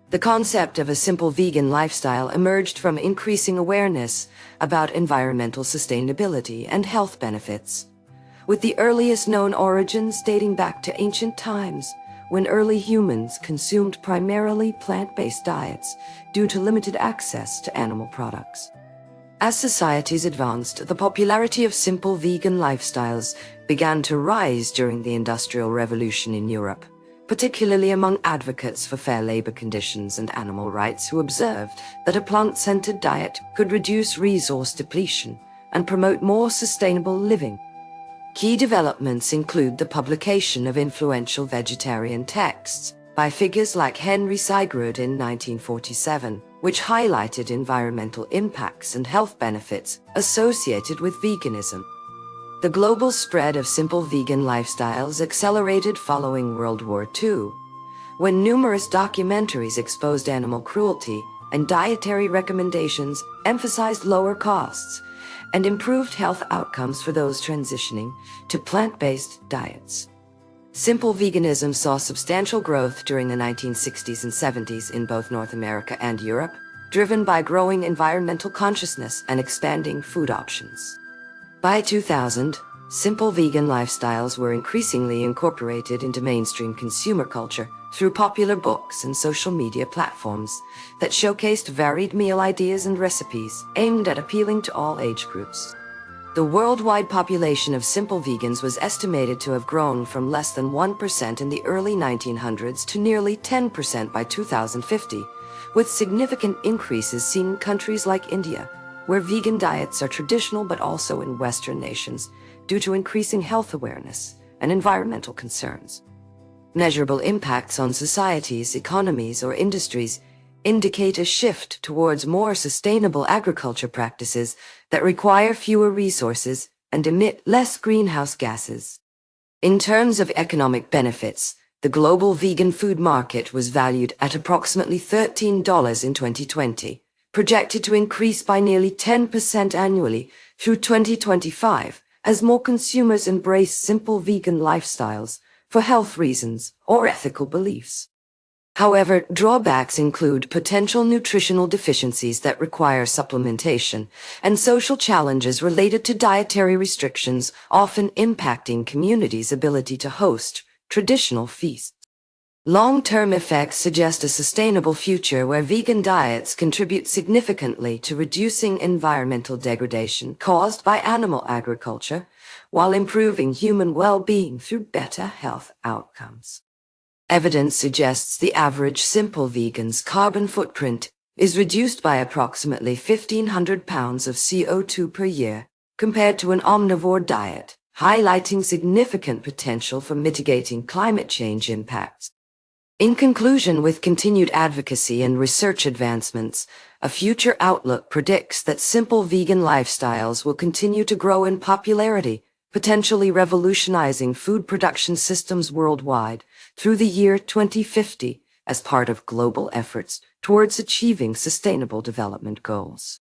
The concept of a simple vegan lifestyle emerged from increasing awareness about environmental sustainability and health benefits, with the earliest known origins dating back to ancient times, when early humans consumed primarily plant-based diets due to limited access to animal products. As societies advanced, the popularity of simple vegan lifestyles began to rise during the Industrial Revolution in Europe, particularly among advocates for fair labor conditions and animal rights who observed that a plant-centered diet could reduce resource depletion and promote more sustainable living. Key developments include the publication of influential vegetarian texts by figures like Henry Sygrud in 1947, which highlighted environmental impacts and health benefits associated with veganism. The global spread of simple vegan lifestyles accelerated following World War II, when numerous documentaries exposed animal cruelty and dietary recommendations emphasized lower costs and improved health outcomes for those transitioning to plant-based diets. Simple veganism saw substantial growth during the 1960s and 70s in both North America and Europe, driven by growing environmental consciousness and expanding food options. By 2000, simple vegan lifestyles were increasingly incorporated into mainstream consumer culture through popular books and social media platforms that showcased varied meal ideas and recipes aimed at appealing to all age groups. The worldwide population of simple vegans was estimated to have grown from less than 1% in the early 1900s to nearly 10% by 2050, with significant increases seen in countries like India, where vegan diets are traditional, but also in Western nations due to increasing health awareness and environmental concerns. Measurable impacts on societies, economies, or industries indicate a shift towards more sustainable agriculture practices that require fewer resources and emit less greenhouse gases. In terms of economic benefits, the global vegan food market was valued at approximately $13 in 2020, projected to increase by nearly 10% annually through 2025 as more consumers embrace simple vegan lifestyles for health reasons or ethical beliefs. However, drawbacks include potential nutritional deficiencies that require supplementation and social challenges related to dietary restrictions, often impacting communities' ability to host traditional feasts. Long-term effects suggest a sustainable future where vegan diets contribute significantly to reducing environmental degradation caused by animal agriculture, while improving human well-being through better health outcomes. Evidence suggests the average simple vegan's carbon footprint is reduced by approximately 1,500 pounds of CO2 per year compared to an omnivore diet, highlighting significant potential for mitigating climate change impacts. In conclusion, with continued advocacy and research advancements, a future outlook predicts that simple vegan lifestyles will continue to grow in popularity, potentially revolutionizing food production systems worldwide through the year 2050 as part of global efforts towards achieving sustainable development goals.